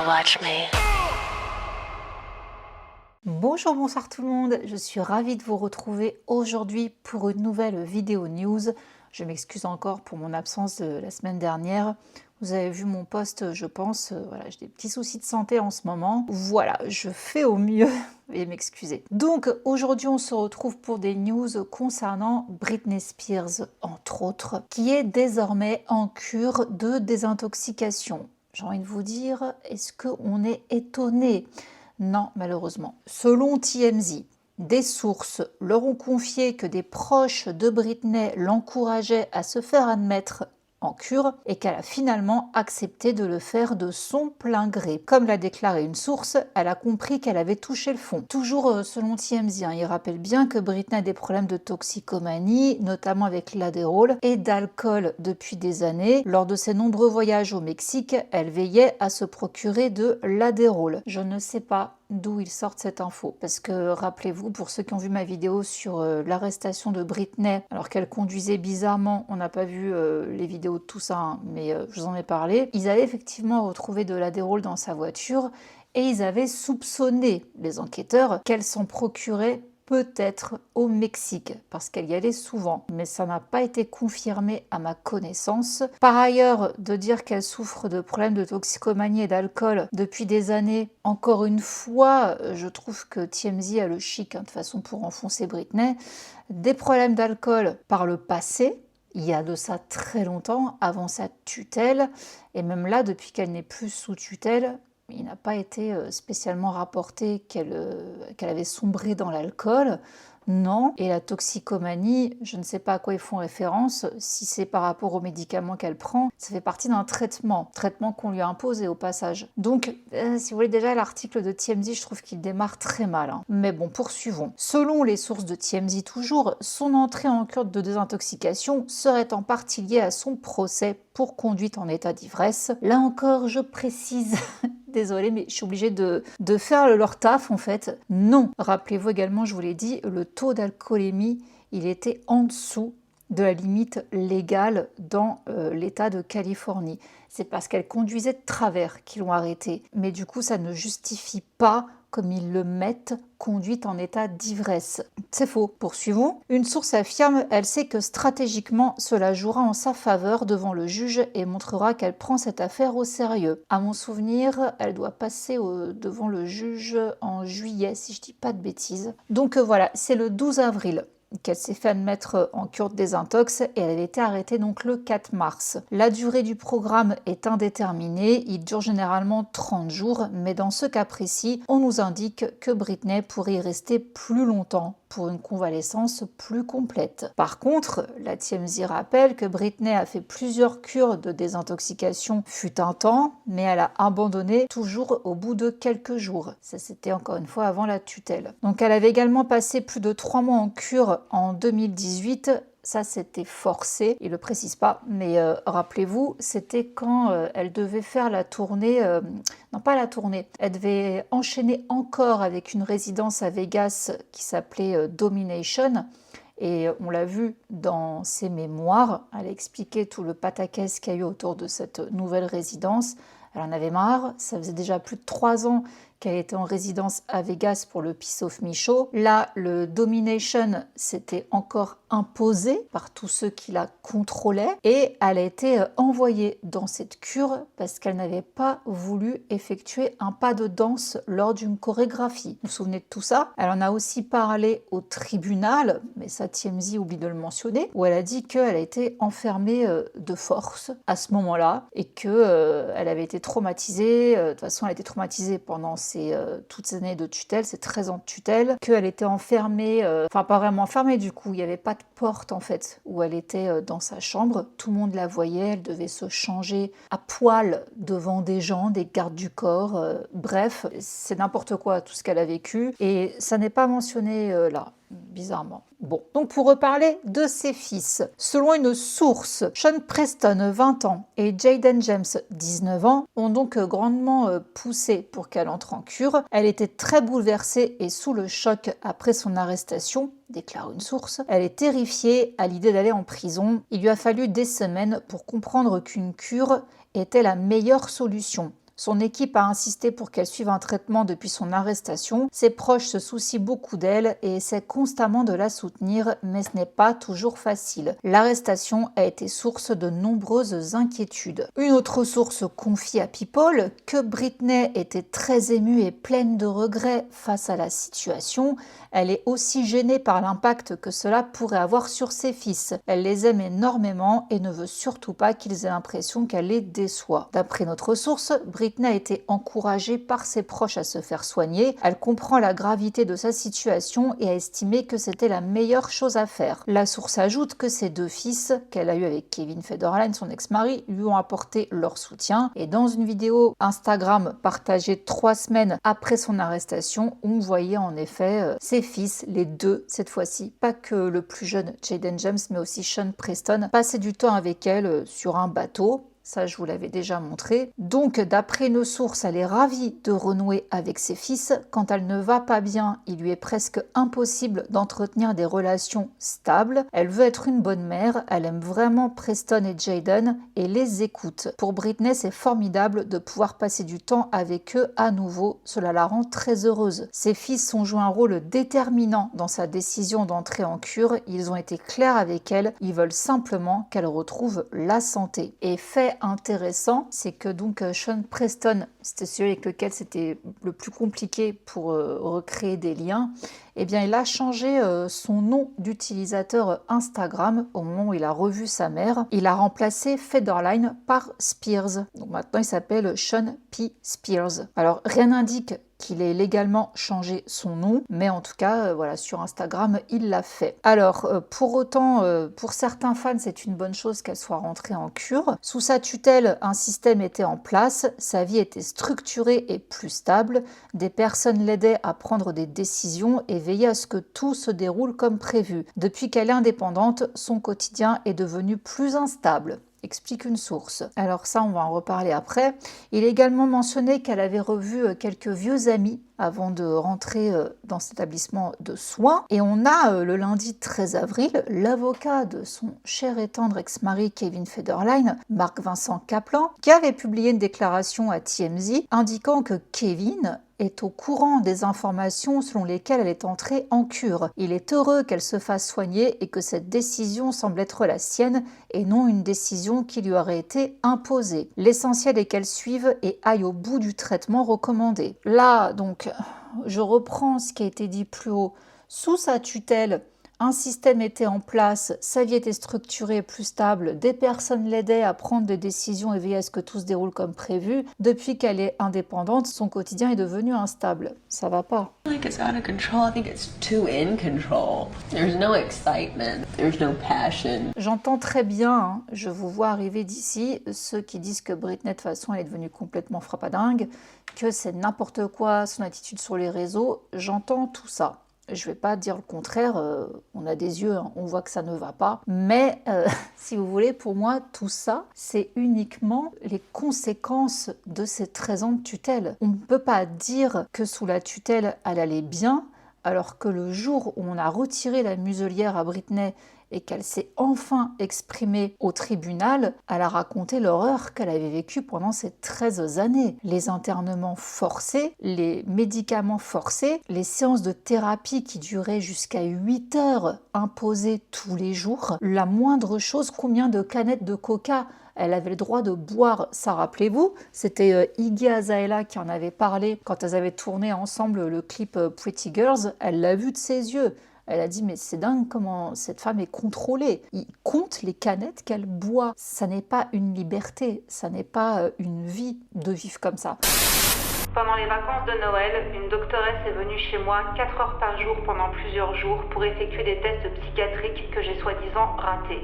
watch me. Bonjour, bonsoir tout le monde, je suis ravie de vous retrouver aujourd'hui pour une nouvelle vidéo news. Je m'excuse encore pour mon absence de la semaine dernière. Vous avez vu mon post, je pense, voilà, j'ai des petits soucis de santé en ce moment. Voilà, je fais au mieux, veuillez m'excuser. Donc aujourd'hui on se retrouve pour des news concernant Britney Spears, entre autres, qui est désormais en cure de désintoxication. J'ai envie de vous dire, est-ce qu'on est étonné ? Non, malheureusement. Selon TMZ, des sources leur ont confié que des proches de Britney l'encourageaient à se faire admettre en cure et qu'elle a finalement accepté de le faire de son plein gré. Comme l'a déclaré une source, elle a compris qu'elle avait touché le fond. Toujours selon TMZ, il rappelle bien que Britney a des problèmes de toxicomanie, notamment avec l'adderall, et d'alcool depuis des années. Lors de ses nombreux voyages au Mexique, elle veillait à se procurer de l'adderall. Je ne sais pas d'où ils sortent cette info, parce que rappelez-vous, pour ceux qui ont vu ma vidéo sur l'arrestation de Britney alors qu'elle conduisait bizarrement, on n'a pas vu les vidéos de tout ça, hein, mais je vous en ai parlé, ils avaient effectivement retrouvé de l'adderall dans sa voiture et ils avaient soupçonné, les enquêteurs, qu'elle s'en procurait peut-être au Mexique, parce qu'elle y allait souvent, mais ça n'a pas été confirmé à ma connaissance. Par ailleurs, de dire qu'elle souffre de problèmes de toxicomanie et d'alcool depuis des années, encore une fois, je trouve que TMZ a le chic, hein, de toute façon, pour enfoncer Britney. Des problèmes d'alcool par le passé, il y a de ça très longtemps, avant sa tutelle, et même là, depuis qu'elle n'est plus sous tutelle, il n'a pas été spécialement rapporté qu'elle avait sombré dans l'alcool, non. Et la toxicomanie, je ne sais pas à quoi ils font référence, si c'est par rapport aux médicaments qu'elle prend, ça fait partie d'un traitement qu'on lui a imposé au passage. Donc, si vous voulez déjà l'article de TMZ, je trouve qu'il démarre très mal, hein. Mais bon, poursuivons. Selon les sources de TMZ toujours, son entrée en cure de désintoxication serait en partie liée à son procès pour conduite en état d'ivresse. Là encore, je précise... Désolée, mais je suis obligée de faire leur taf en fait. Non, rappelez-vous également, je vous l'ai dit, le taux d'alcoolémie, il était en dessous de la limite légale dans l'État de Californie. C'est parce qu'elle conduisait de travers qu'ils l'ont arrêtée. Mais du coup, ça ne justifie pas, comme ils le mettent, conduite en état d'ivresse. C'est faux. Poursuivons. Une source affirme, elle sait que stratégiquement, cela jouera en sa faveur devant le juge et montrera qu'elle prend cette affaire au sérieux. À mon souvenir, elle doit passer devant le juge en juillet, si je dis pas de bêtises. Donc voilà, c'est le 12 avril qu'elle s'est fait admettre en cure de désintox et elle a été arrêtée donc le 4 mars. La durée du programme est indéterminée, il dure généralement 30 jours, mais dans ce cas précis, on nous indique que Britney pourrait y rester plus longtemps pour une convalescence plus complète. Par contre, la TMZ rappelle que Britney a fait plusieurs cures de désintoxication fut un temps, mais elle a abandonné toujours au bout de quelques jours. Ça, c'était encore une fois avant la tutelle. Donc elle avait également passé plus de 3 mois en cure en 2018. Ça, c'était forcé, il ne le précise pas, mais rappelez-vous, c'était quand elle devait faire la tournée, non pas la tournée, elle devait enchaîner encore avec une résidence à Vegas qui s'appelait Domination, et on l'a vu dans ses mémoires, elle a expliqué tout le pataquès qu'il y a eu autour de cette nouvelle résidence. Elle en avait marre, ça faisait déjà plus de 3 ans qu'elle était en résidence à Vegas pour le Piece of Me Show. Là, le Domination s'était encore imposé par tous ceux qui la contrôlaient et elle a été envoyée dans cette cure parce qu'elle n'avait pas voulu effectuer un pas de danse lors d'une chorégraphie. Vous vous souvenez de tout ça? Elle en a aussi parlé au tribunal, mais ça TMZ oublie de le mentionner, où elle a dit qu'elle a été enfermée de force à ce moment-là et qu'elle avait été traumatisée. De toute façon, elle a été traumatisée pendant toutes ces années de tutelle, ces 13 ans de tutelle, qu'elle était enfermée, enfin pas vraiment enfermée du coup, il n'y avait pas de porte en fait, où elle était dans sa chambre, tout le monde la voyait, elle devait se changer à poil devant des gens, des gardes du corps, bref, c'est n'importe quoi tout ce qu'elle a vécu, et ça n'est pas mentionné là. Bizarrement. Bon, donc pour reparler de ses fils, selon une source, Sean Preston, 20 ans, et Jayden James, 19 ans, ont donc grandement poussé pour qu'elle entre en cure. Elle était très bouleversée et sous le choc après son arrestation, déclare une source. Elle est terrifiée à l'idée d'aller en prison. Il lui a fallu des semaines pour comprendre qu'une cure était la meilleure solution. Son équipe a insisté pour qu'elle suive un traitement depuis son arrestation. Ses proches se soucient beaucoup d'elle et essaient constamment de la soutenir, mais ce n'est pas toujours facile. L'arrestation a été source de nombreuses inquiétudes. Une autre source confie à People que Britney était très émue et pleine de regrets face à la situation. Elle est aussi gênée par l'impact que cela pourrait avoir sur ses fils. Elle les aime énormément et ne veut surtout pas qu'ils aient l'impression qu'elle les déçoit. D'après notre source, Britney a été encouragée par ses proches à se faire soigner. Elle comprend la gravité de sa situation et a estimé que c'était la meilleure chose à faire. La source ajoute que ses 2 fils, qu'elle a eu avec Kevin Federline, son ex-mari, lui ont apporté leur soutien. Et dans une vidéo Instagram partagée 3 semaines après son arrestation, on voyait en effet ses fils, les 2 cette fois-ci, pas que le plus jeune Jayden James, mais aussi Sean Preston, passer du temps avec elle sur un bateau. Ça, je vous l'avais déjà montré. Donc, d'après nos sources, elle est ravie de renouer avec ses fils. Quand elle ne va pas bien, il lui est presque impossible d'entretenir des relations stables. Elle veut être une bonne mère. Elle aime vraiment Preston et Jayden et les écoute. Pour Britney, c'est formidable de pouvoir passer du temps avec eux à nouveau. Cela la rend très heureuse. Ses fils ont joué un rôle déterminant dans sa décision d'entrer en cure. Ils ont été clairs avec elle. Ils veulent simplement qu'elle retrouve la santé. Et fait intéressant, c'est que donc Sean Preston, c'était celui avec lequel c'était le plus compliqué pour recréer des liens, eh bien il a changé son nom d'utilisateur Instagram au moment où il a revu sa mère. Il a remplacé Federline par Spears. Donc maintenant il s'appelle Sean P. Spears. Alors rien n'indique qu'il ait légalement changé son nom, mais en tout cas, voilà, sur Instagram, il l'a fait. Alors, pour autant, pour certains fans, c'est une bonne chose qu'elle soit rentrée en cure. Sous sa tutelle, un système était en place, sa vie était structurée et plus stable, des personnes l'aidaient à prendre des décisions et veillaient à ce que tout se déroule comme prévu. Depuis qu'elle est indépendante, son quotidien est devenu plus instable, explique une source. Alors ça, on va en reparler après. Il est également mentionné qu'elle avait revu quelques vieux amis avant de rentrer dans cet établissement de soins. Et on a le lundi 13 avril, l'avocat de son cher et tendre ex-mari Kevin Federline, Marc-Vincent Kaplan, qui avait publié une déclaration à TMZ indiquant que Kevin est au courant des informations selon lesquelles elle est entrée en cure. Il est heureux qu'elle se fasse soigner et que cette décision semble être la sienne et non une décision qui lui aurait été imposée. L'essentiel est qu'elle suive et aille au bout du traitement recommandé. Là, donc, je reprends ce qui a été dit plus haut. Sous sa tutelle, un système était en place, sa vie était structurée et plus stable, des personnes l'aidaient à prendre des décisions et veiller à ce que tout se déroule comme prévu. Depuis qu'elle est indépendante, son quotidien est devenu instable. Ça va pas. It's out of control. I think it's too in control. There's no excitement. There's no passion. J'entends très bien, hein, je vous vois arriver d'ici, ceux qui disent que Britney, de toute façon, elle est devenue complètement frappadingue, que c'est n'importe quoi son attitude sur les réseaux. J'entends tout ça. Je ne vais pas dire le contraire, on a des yeux, hein, on voit que ça ne va pas. Mais si vous voulez, pour moi, tout ça, c'est uniquement les conséquences de ces 13 ans de tutelle. On ne peut pas dire que sous la tutelle, elle allait bien, alors que le jour où on a retiré la muselière à Britney et qu'elle s'est enfin exprimée au tribunal, elle a raconté l'horreur qu'elle avait vécue pendant ces 13 années. Les internements forcés, les médicaments forcés, les séances de thérapie qui duraient jusqu'à 8 heures imposées tous les jours. La moindre chose, combien de canettes de coca elle avait le droit de boire, ça rappelez-vous, c'était Iggy Azalea qui en avait parlé quand elles avaient tourné ensemble le clip Pretty Girls, elle l'a vu de ses yeux. Elle a dit mais c'est dingue comment cette femme est contrôlée. Il compte les canettes qu'elle boit. Ça n'est pas une liberté, ça n'est pas une vie de vivre comme ça. Pendant les vacances de Noël, une doctoresse est venue chez moi 4 heures par jour pendant plusieurs jours pour effectuer des tests psychiatriques que j'ai soi-disant ratés.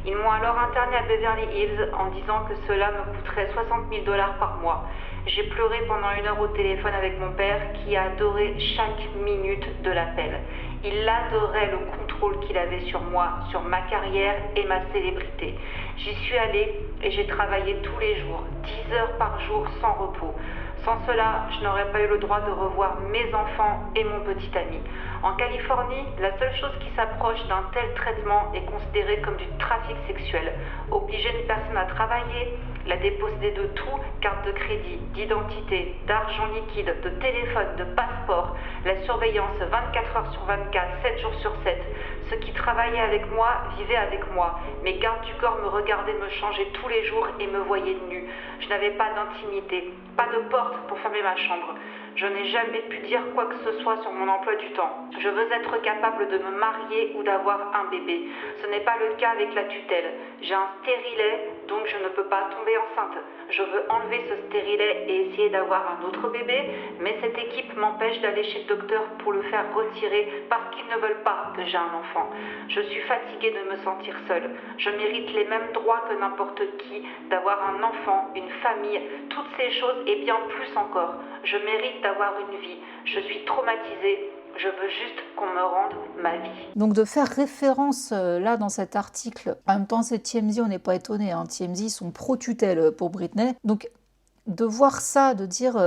Ils m'ont alors interné à Beverly Hills en disant que cela me coûterait 60 000 $ par mois. J'ai pleuré pendant 1 heure au téléphone avec mon père qui a adoré chaque minute de l'appel. Il adorait le contrôle qu'il avait sur moi, sur ma carrière et ma célébrité. J'y suis allée et j'ai travaillé tous les jours, 10 heures par jour sans repos. Sans cela, je n'aurais pas eu le droit de revoir mes enfants et mon petit ami. En Californie, la seule chose qui s'approche d'un tel traitement est considérée comme du trafic sexuel. Obliger une personne à travailler, la déposséder de tout, carte de crédit, d'identité, d'argent liquide, de téléphone, de passeport, la surveillance 24 heures sur 24, 7 jours sur 7. Ceux qui travaillaient avec moi vivaient avec moi. Mes gardes du corps me regardaient me changer tous les jours et me voyaient nue. Je n'avais pas d'intimité, pas de porte pour fermer ma chambre. Je n'ai jamais pu dire quoi que ce soit sur mon emploi du temps. Je veux être capable de me marier ou d'avoir un bébé. Ce n'est pas le cas avec la tutelle. J'ai un stérilet, donc je ne peux pas tomber enceinte. Je veux enlever ce stérilet et essayer d'avoir un autre bébé, mais cette équipe m'empêche d'aller chez le docteur pour le faire retirer parce qu'ils ne veulent pas que j'ai un enfant. Je suis fatiguée de me sentir seule. Je mérite les mêmes droits que n'importe qui, d'avoir un enfant, une famille, toutes ces choses et bien plus encore. Je mérite d'avoir une vie. Je suis traumatisée. Je veux juste qu'on me rende ma vie. Donc de faire référence là dans cet article, en même temps c'est TMZ, on n'est pas étonné, hein, TMZ ils sont pro-tutelle pour Britney, donc de voir ça, de dire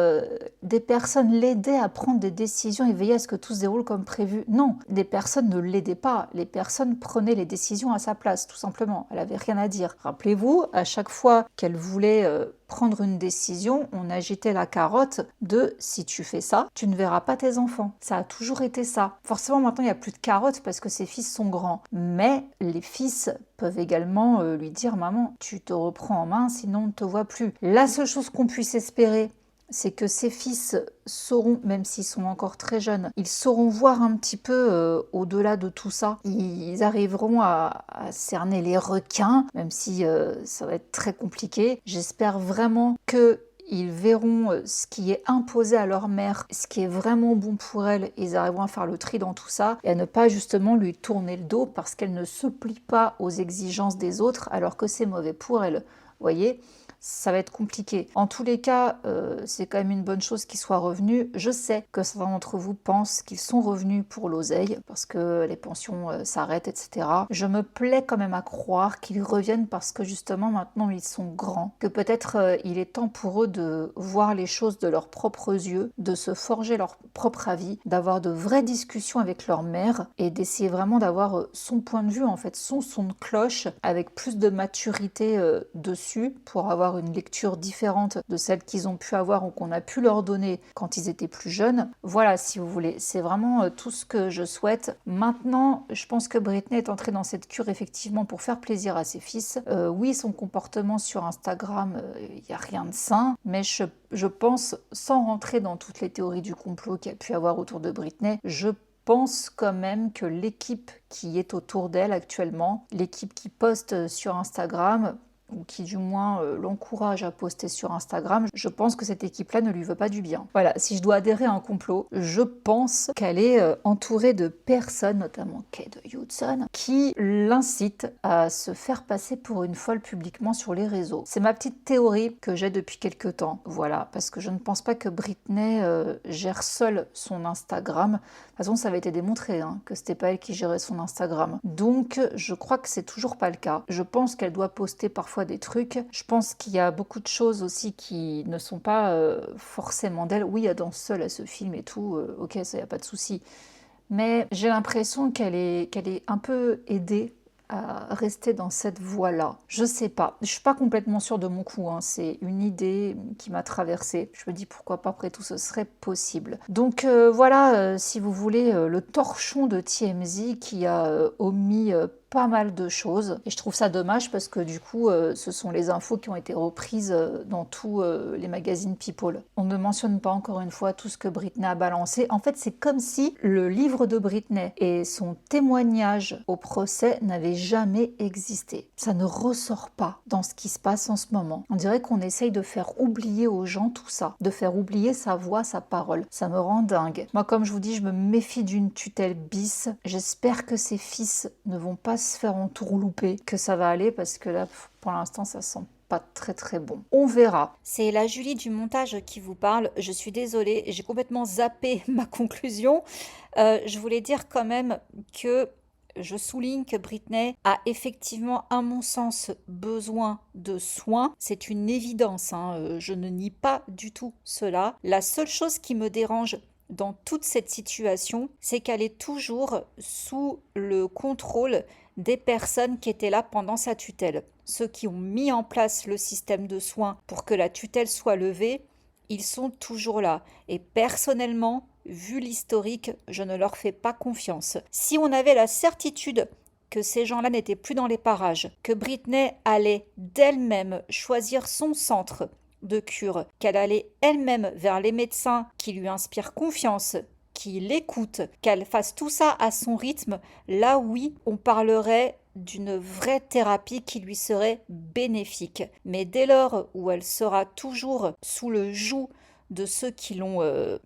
des personnes l'aidaient à prendre des décisions et veiller à ce que tout se déroule comme prévu. Non, des personnes ne l'aidaient pas, les personnes prenaient les décisions à sa place, tout simplement. Elle avait rien à dire. Rappelez-vous, à chaque fois qu'elle voulait prendre une décision, on agitait la carotte de si tu fais ça, tu ne verras pas tes enfants. Ça a toujours été ça. Forcément, maintenant, il n'y a plus de carotte parce que ses fils sont grands. Mais les fils peuvent également lui dire « Maman, tu te reprends en main, sinon on ne te voit plus ». La seule chose qu'on puisse espérer, c'est que ses fils sauront, même s'ils sont encore très jeunes, ils sauront voir un petit peu au-delà de tout ça. Ils arriveront à cerner les requins, même si ça va être très compliqué. J'espère vraiment qu'ils verront ce qui est imposé à leur mère, ce qui est vraiment bon pour elle, et ils arriveront à faire le tri dans tout ça, et à ne pas justement lui tourner le dos parce qu'elle ne se plie pas aux exigences des autres alors que c'est mauvais pour elle. Vous voyez ? Ça va être compliqué. En tous les cas, c'est quand même une bonne chose qu'ils soient revenus. Je sais que certains d'entre vous pensent qu'ils sont revenus pour l'oseille, parce que les pensions s'arrêtent, etc. Je me plais quand même à croire qu'ils reviennent parce que justement maintenant ils sont grands, que peut-être il est temps pour eux de voir les choses de leurs propres yeux, de se forger leur propre avis, d'avoir de vraies discussions avec leur mère et d'essayer vraiment d'avoir son point de vue, en fait, son son de cloche avec plus de maturité dessus pour avoir une lecture différente de celle qu'ils ont pu avoir ou qu'on a pu leur donner quand ils étaient plus jeunes. Voilà, si vous voulez, c'est vraiment tout ce que je souhaite. Maintenant, je pense que Britney est entrée dans cette cure effectivement pour faire plaisir à ses fils. Oui, son comportement sur Instagram, il n'y a rien de sain, mais je pense, sans rentrer dans toutes les théories du complot qu'il y a pu avoir autour de Britney, je pense quand même que l'équipe qui est autour d'elle actuellement, l'équipe qui poste sur Instagram, ou qui du moins l'encourage à poster sur Instagram, je pense que cette équipe-là ne lui veut pas du bien. Voilà, si je dois adhérer à un complot, je pense qu'elle est entourée de personnes, notamment Kate Hudson, qui l'incitent à se faire passer pour une folle publiquement sur les réseaux. C'est ma petite théorie que j'ai depuis quelques temps, voilà, parce que je ne pense pas que Britney gère seule son Instagram. De toute façon, ça avait été démontré que c'était pas elle qui gérait son Instagram. Donc, je crois que c'est toujours pas le cas. Je pense qu'elle doit poster parfois des trucs. Je pense qu'il y a beaucoup de choses aussi qui ne sont pas forcément d'elle. Oui, il y a dans Seul à ce film et tout, ok, ça y a pas de souci. Mais j'ai l'impression qu'elle est un peu aidée à rester dans cette voie-là. Je sais pas. Je suis pas complètement sûre de mon coup. C'est une idée qui m'a traversée. Je me dis pourquoi pas, après tout, ce serait possible. Donc voilà, si vous voulez, le torchon de TMZ qui a omis pas mal de choses. Et je trouve ça dommage parce que du coup, ce sont les infos qui ont été reprises dans tous les magazines People. On ne mentionne pas encore une fois tout ce que Britney a balancé. En fait, c'est comme si le livre de Britney et son témoignage au procès n'avaient jamais existé. Ça ne ressort pas dans ce qui se passe en ce moment. On dirait qu'on essaye de faire oublier aux gens tout ça, de faire oublier sa voix, sa parole. Ça me rend dingue. Moi, comme je vous dis, je me méfie d'une tutelle bis. J'espère que ses fils ne vont pas se faire entourlouper, que ça va aller, parce que là, pour l'instant, ça sent pas très très bon. On verra. C'est la Julie du montage qui vous parle. Je suis désolée, j'ai complètement zappé ma conclusion. Je voulais dire quand même que Je souligne que Britney a effectivement, à mon sens, besoin de soins. C'est une évidence, hein. Je ne nie pas du tout cela. La seule chose qui me dérange dans toute cette situation, c'est qu'elle est toujours sous le contrôle des personnes qui étaient là pendant sa tutelle. Ceux qui ont mis en place le système de soins pour que la tutelle soit levée, ils sont toujours là. Et personnellement, vu l'historique, je ne leur fais pas confiance. Si on avait la certitude que ces gens-là n'étaient plus dans les parages, que Britney allait d'elle-même choisir son centre de cure, qu'elle allait elle-même vers les médecins qui lui inspirent confiance, qui l'écoutent, qu'elle fasse tout ça à son rythme, là oui, on parlerait d'une vraie thérapie qui lui serait bénéfique. Mais dès lors où elle sera toujours sous le joug de ceux qui l'ont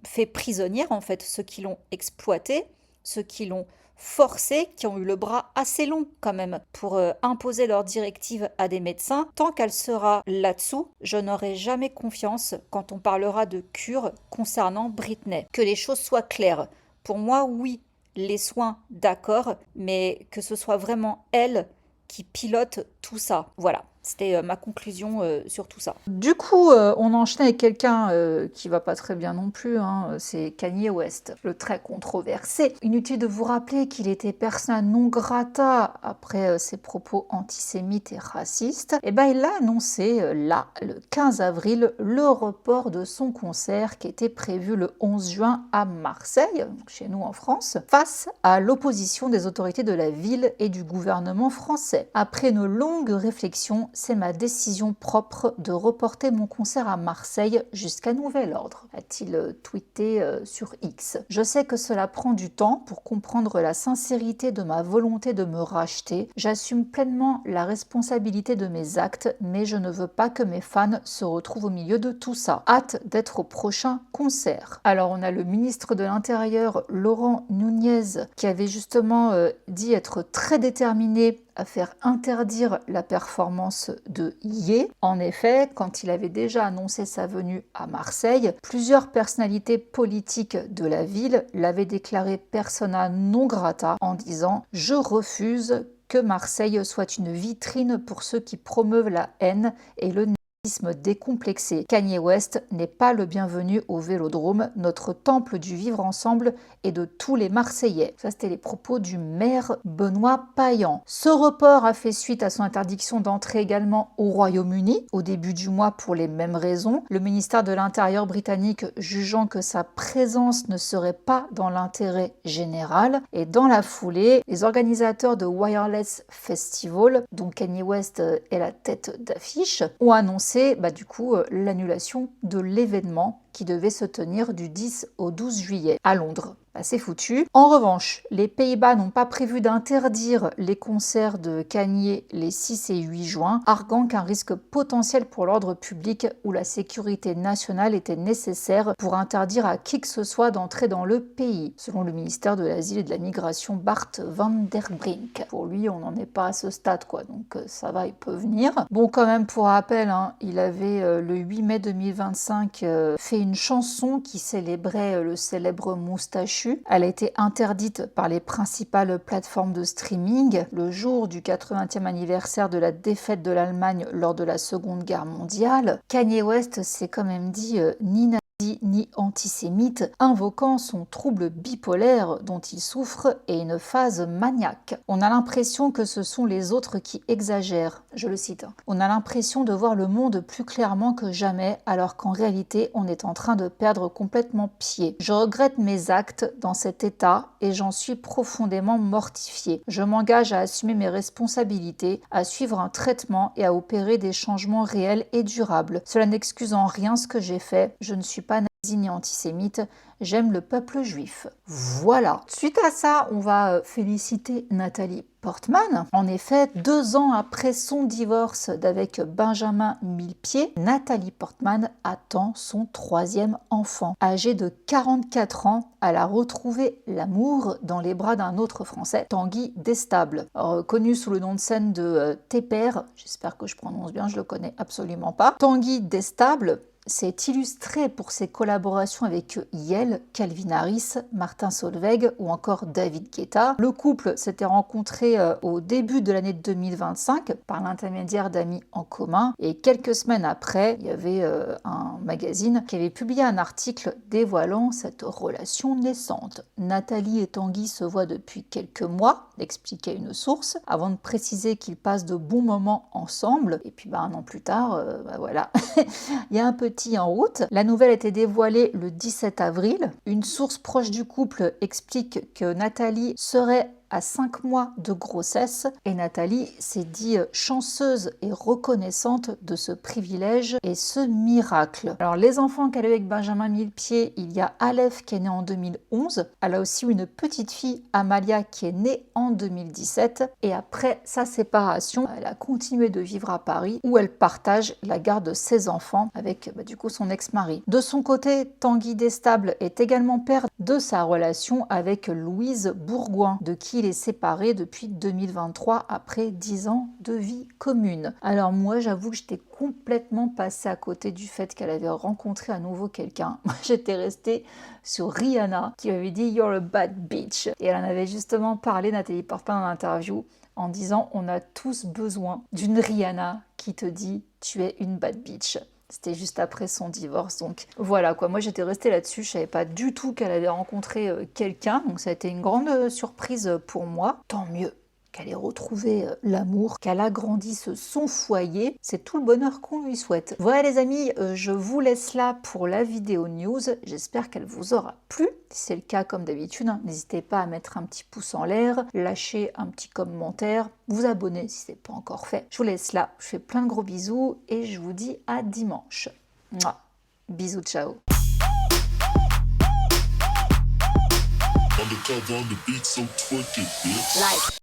fait prisonnière, en fait, ceux qui l'ont exploitée, ceux qui l'ont forcée, qui ont eu le bras assez long quand même pour imposer leurs directives à des médecins, tant qu'elle sera là-dessous, je n'aurai jamais confiance quand on parlera de cure concernant Britney. Que les choses soient claires. Pour moi, oui, les soins, d'accord, mais que ce soit vraiment elle qui pilote tout ça. Voilà, c'était ma conclusion sur tout ça. Du coup, on enchaîne avec quelqu'un qui va pas très bien non plus, hein, c'est Kanye West, le très controversé. Inutile de vous rappeler qu'il était persona non grata après ses propos antisémites et racistes. Et ben il a annoncé là, le 15 avril, le report de son concert qui était prévu le 11 juin à Marseille, chez nous en France, face à l'opposition des autorités de la ville et du gouvernement français. Après une longue réflexion, c'est ma décision propre de reporter mon concert à Marseille jusqu'à nouvel ordre, a-t-il tweeté sur X. Je sais que cela prend du temps pour comprendre la sincérité de ma volonté de me racheter. J'assume pleinement la responsabilité de mes actes, mais je ne veux pas que mes fans se retrouvent au milieu de tout ça. Hâte d'être au prochain concert. Alors on a le ministre de l'Intérieur, Laurent Nunez, qui avait justement dit être très déterminé à faire interdire la performance de Ye. En effet, quand il avait déjà annoncé sa venue à Marseille, plusieurs personnalités politiques de la ville l'avaient déclaré persona non grata en disant « Je refuse que Marseille soit une vitrine pour ceux qui promeuvent la haine et le décomplexé. Kanye West n'est pas le bienvenu au Vélodrome, notre temple du vivre ensemble et de tous les Marseillais. » Ça, c'était les propos du maire Benoît Payan. Ce report a fait suite à son interdiction d'entrée également au Royaume-Uni au début du mois pour les mêmes raisons. Le ministère de l'Intérieur britannique jugeant que sa présence ne serait pas dans l'intérêt général. Et dans la foulée, les organisateurs de Wireless Festival, dont Kanye West est la tête d'affiche, ont annoncé l'annulation de l'événement qui devait se tenir du 10 au 12 juillet à Londres. C'est foutu. En revanche, les Pays-Bas n'ont pas prévu d'interdire les concerts de Kanye les 6 et 8 juin, arguant qu'un risque potentiel pour l'ordre public ou la sécurité nationale était nécessaire pour interdire à qui que ce soit d'entrer dans le pays, selon le ministère de l'Asile et de la Migration Bart Van Der Brink. Pour lui, on n'en est pas à ce stade, quoi, donc ça va, il peut venir. Bon, quand même, pour rappel, hein, il avait le 8 mai 2025 fait une chanson qui célébrait le célèbre Moustachu. Elle a été interdite par les principales plateformes de streaming le jour du 80e anniversaire de la défaite de l'Allemagne lors de la Seconde Guerre mondiale. Kanye West s'est quand même dit ni nazi ni antisémite, invoquant son trouble bipolaire dont il souffre et une phase maniaque. On a l'impression que ce sont les autres qui exagèrent, je le cite. On a l'impression de voir le monde plus clairement que jamais, alors qu'en réalité, on est en train de perdre complètement pied. Je regrette mes actes dans cet état et j'en suis profondément mortifiée. Je m'engage à assumer mes responsabilités, à suivre un traitement et à opérer des changements réels et durables. Cela n'excuse en rien ce que j'ai fait. Je ne suis pas nazi ni antisémite, j'aime le peuple juif. Voilà. Suite à ça, on va féliciter Nathalie Portman. En effet, 2 ans après son divorce d'avec Benjamin Millepied, Nathalie Portman attend son 3e enfant. Âgée de 44 ans, elle a retrouvé l'amour dans les bras d'un autre Français, Tanguy Destable. Connu sous le nom de scène de T-Père, j'espère que je prononce bien, je le connais absolument pas. Tanguy Destable s'est illustré pour ses collaborations avec Yael, Calvin Harris, Martin Solveig ou encore David Guetta. Le couple s'était rencontré au début de l'année 2025 par l'intermédiaire d'amis en commun et quelques semaines après, il y avait un magazine qui avait publié un article dévoilant cette relation naissante. Nathalie et Tanguy se voient depuis quelques mois, expliquait une source, avant de préciser qu'ils passent de bons moments ensemble. Et puis un an plus tard, voilà, il y a un petit en route. La nouvelle a été dévoilée le 17 avril. Une source proche du couple explique que Nathalie serait à 5 mois de grossesse et Nathalie s'est dit chanceuse et reconnaissante de ce privilège et ce miracle. Alors les enfants qu'elle a eu avec Benjamin Millepied, il y a Aleph qui est né en 2011, elle a aussi une petite fille Amalia qui est née en 2017 et après sa séparation, elle a continué de vivre à Paris où elle partage la garde de ses enfants avec du coup son ex-mari. De son côté, Tanguy Destable est également père de sa relation avec Louise Bourgoin, de qui il est séparé depuis 2023 après 10 ans de vie commune. Alors moi j'avoue que j'étais complètement passée à côté du fait qu'elle avait rencontré à nouveau quelqu'un. J'étais restée sur Rihanna qui avait dit "You're a bad bitch" et elle en avait justement parlé, Nathalie Portman, en interview en disant on a tous besoin d'une Rihanna qui te dit tu es une bad bitch. C'était juste après son divorce, donc voilà quoi, moi j'étais restée là-dessus, je savais pas du tout qu'elle avait rencontré quelqu'un, donc ça a été une grande surprise pour moi, tant mieux qu'elle ait retrouvé l'amour, qu'elle agrandisse son foyer, c'est tout le bonheur qu'on lui souhaite. Voilà les amis, je vous laisse là pour la vidéo news, j'espère qu'elle vous aura plu. Si c'est le cas, comme d'habitude, n'hésitez pas à mettre un petit pouce en l'air, lâcher un petit commentaire, vous abonner si ce n'est pas encore fait. Je vous laisse là, je fais plein de gros bisous et je vous dis à dimanche. Mouah. Bisous, ciao. Like.